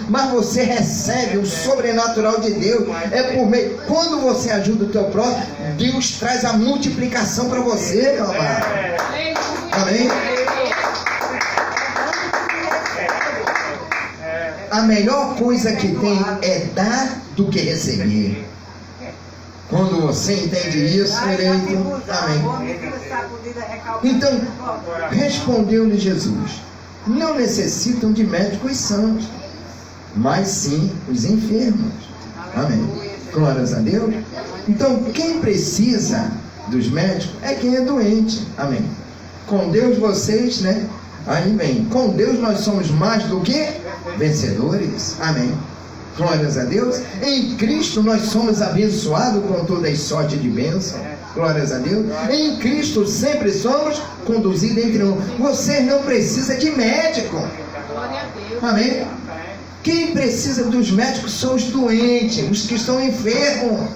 Mas você recebe o sobrenatural de Deus. É por meio. Quando você ajuda o teu próximo, Deus traz a multiplicação para você, meu amado. Amém? A melhor coisa que tem é dar do que receber. Quando você entende isso, eleito, amém. Então, respondeu-lhe Jesus, não necessitam de médicos sãos, mas sim os enfermos. Amém. Glórias a Deus. Então, quem precisa dos médicos é quem é doente. Amém. Com Deus vocês, né? Aí vem, com Deus nós somos mais do que vencedores. Amém. Glórias a Deus. Em Cristo nós somos abençoados com toda a sorte de bênção. Glórias a Deus. Em Cristo sempre somos conduzidos entre um. Você não precisa de médico. Amém. Quem precisa dos médicos são os doentes, os que estão enfermos.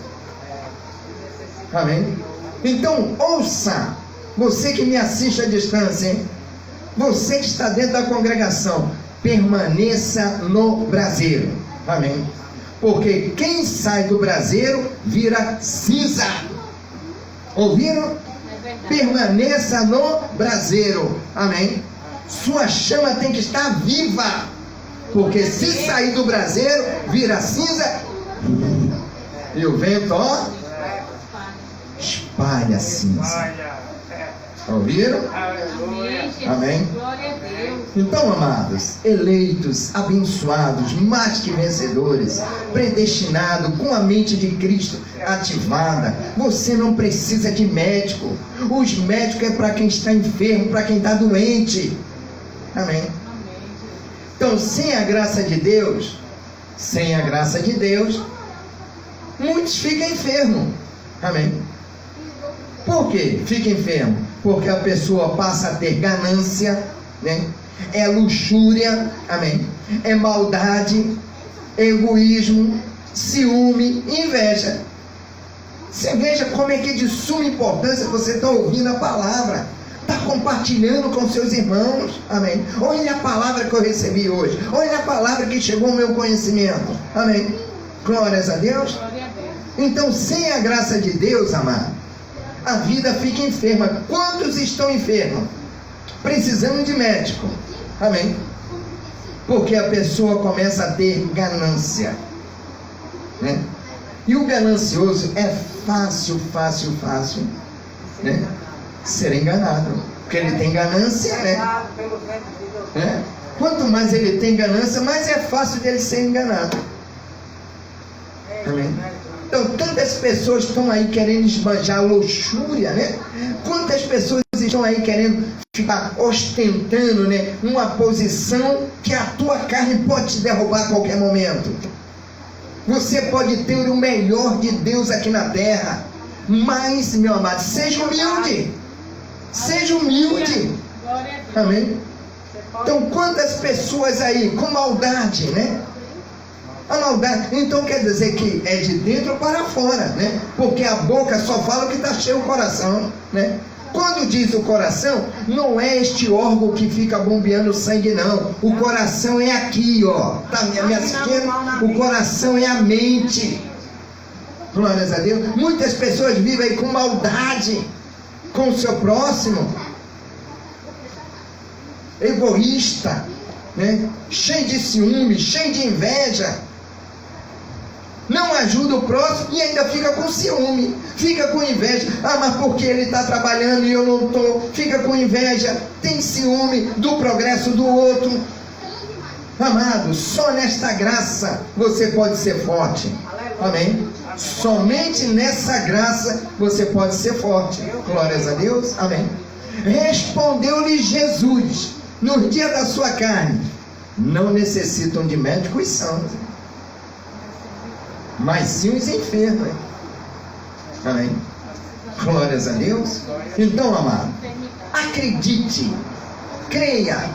Amém. Então ouça, você que me assiste à distância, hein? Você que está dentro da congregação, permaneça no braseiro. Amém. Porque quem sai do braseiro vira cinza. Ouviram? Permaneça no braseiro. Amém. Sua chama tem que estar viva. Porque se sair do braseiro, vira cinza. E o vento, ó, espalha cinza. Ouviram? Amém? Então, amados, eleitos, abençoados, mais que vencedores, predestinados, com a mente de Cristo ativada, você não precisa de médico. Os médicos é para quem está enfermo, para quem está doente. Amém? Então, sem a graça de Deus, muitos ficam enfermos. Amém? Por que fica enfermo? Porque a pessoa passa a ter ganância, né? É luxúria, amém? É maldade, egoísmo, ciúme, inveja. Você veja como é que é de suma importância você está ouvindo a palavra, está compartilhando com seus irmãos, amém? Olha a palavra que eu recebi hoje, olha a palavra que chegou ao meu conhecimento, amém? Glórias a Deus. Então, sem a graça de Deus, amado, a vida fica enferma. Quantos estão enfermos? Precisando de médico. Amém? Porque a pessoa começa a ter ganância, né? E o ganancioso é fácil, né? Ser enganado. Porque ele tem ganância, né? Quanto mais ele tem ganância, mais é fácil dele ser enganado. Amém? Então, tantas pessoas estão aí querendo esbanjar a luxúria, né? Quantas pessoas estão aí querendo ficar ostentando, né, uma posição que a tua carne pode te derrubar a qualquer momento. Você pode ter o melhor de Deus aqui na terra, mas, meu amado, seja humilde. Seja humilde. Amém? Então, quantas pessoas aí com maldade, né? A maldade, então quer dizer que é de dentro para fora, né? Porque a boca só fala o que está cheio o coração, né? Quando diz o coração, não é este órgão que fica bombeando sangue, não. O coração é aqui, ó. Tá me assistindo? O coração é a mente. Glórias a Deus. Muitas pessoas vivem aí com maldade com o seu próximo, egoísta, né? Cheio de ciúme, cheio de inveja. Não ajuda o próximo e ainda fica com ciúme, fica com inveja. Ah, mas porque ele está trabalhando e eu não estou? Fica com inveja, tem ciúme do progresso do outro. Amado, só nesta graça você pode ser forte. Amém? Somente nessa graça você pode ser forte. Glórias a Deus. Amém. Respondeu-lhe Jesus no dia da sua carne: não necessitam de médicos sãos, mas sim os enfermos. Amém. Glórias a Deus. Então, amado, acredite, creia,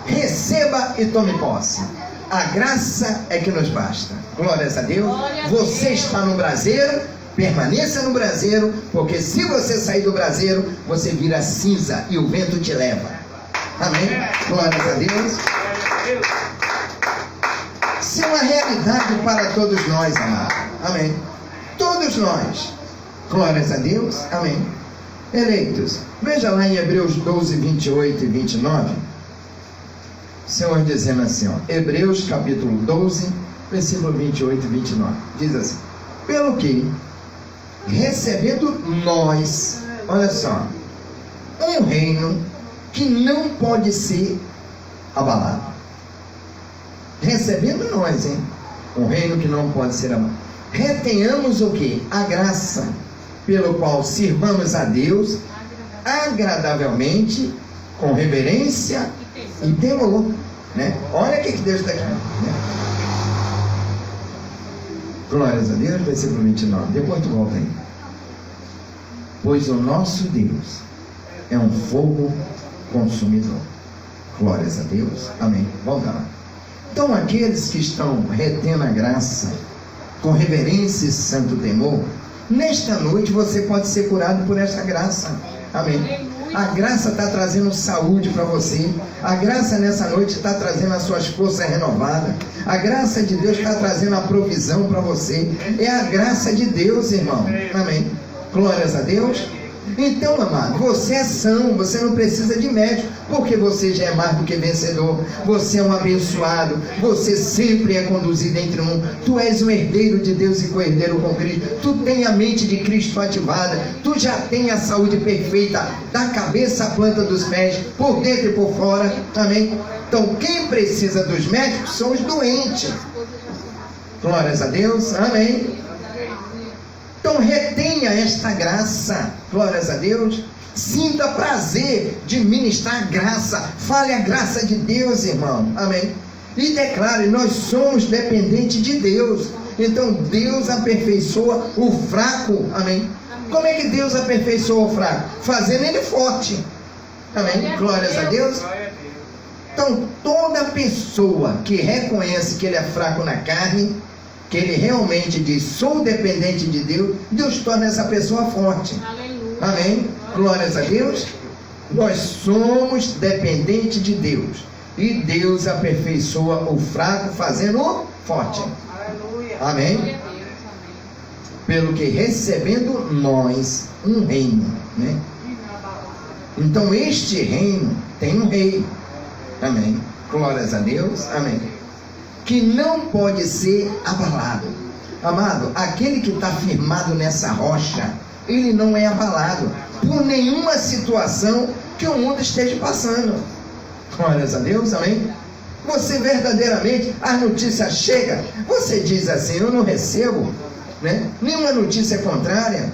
receba e tome posse. A graça é que nos basta. Glórias a Deus. Você está no braseiro, permaneça no braseiro, porque se você sair do braseiro, você vira cinza e o vento te leva. Amém. Glórias a Deus. Isso é uma realidade para todos nós, amado. Amém. Todos nós. Glórias a Deus. Amém. Eleitos. Veja lá em Hebreus 12, 28 e 29. O Senhor dizendo assim, ó. Hebreus capítulo 12, versículo 28 e 29. Diz assim: pelo que, recebendo nós, olha só, um reino que não pode ser abalado. Recebendo nós, hein? Um reino que não pode ser abalado. Retenhamos o que? A graça, pelo qual sirvamos a Deus agradavelmente, com reverência e temor, né? Olha o que Deus está aqui, né? Glórias a Deus, versículo 29. Depois tu volta aí. Pois o nosso Deus é um fogo consumidor. Glórias a Deus. Amém. Volta lá. Então, aqueles que estão retendo a graça com reverência e santo temor, nesta noite você pode ser curado por essa graça. Amém. A graça está trazendo saúde para você. A graça nessa noite está trazendo as suas forças renovadas. A graça de Deus está trazendo a provisão para você. É a graça de Deus, irmão. Amém. Glórias a Deus. Então, amado, você é são, você não precisa de médico, porque você já é mais do que vencedor. Você é um abençoado, você sempre é conduzido entre um. Tu és um herdeiro de Deus e co-herdeiro com Cristo. Tu tem a mente de Cristo ativada. Tu já tem a saúde perfeita, da cabeça à planta dos pés, por dentro e por fora. Amém? Então, quem precisa dos médicos são os doentes. Glórias a Deus. Amém. Então retenha esta graça, glórias a Deus. Sinta prazer de ministrar graça. Fale a graça de Deus, irmão. Amém. E declare: nós somos dependentes de Deus. Então Deus aperfeiçoa o fraco. Amém. Como é que Deus aperfeiçoa o fraco? Fazendo ele forte. Amém. Glórias a Deus. Então toda pessoa que reconhece que ele é fraco na carne, que ele realmente diz: sou dependente de Deus, Deus torna essa pessoa forte. Aleluia. Amém? Glórias a Deus. Nós somos dependentes de Deus, e Deus aperfeiçoa o fraco, fazendo-o forte. Aleluia. Amém? Pelo que recebendo nós um reino, né? Então este reino tem um rei. Amém? Glórias a Deus. Amém. Que não pode ser abalado. Amado, aquele que está firmado nessa rocha, ele não é abalado por nenhuma situação que o mundo esteja passando. Glórias a Deus, amém? Você verdadeiramente, a notícia chega, você diz assim: eu não recebo, né, nenhuma notícia contrária,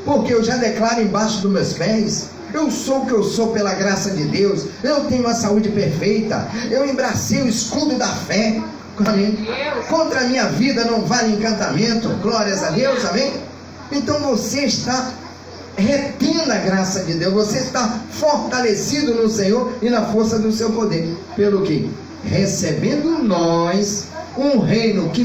porque eu já declaro embaixo dos meus pés Eu sou o que eu sou pela graça de Deus. Eu tenho a saúde perfeita. Eu embracei o escudo da fé. Amém? Contra a minha vida não vale encantamento. Glórias a Deus, amém? Então você está retendo a graça de Deus. Você está fortalecido no Senhor e na força do seu poder. Pelo que? Recebendo nós um reino que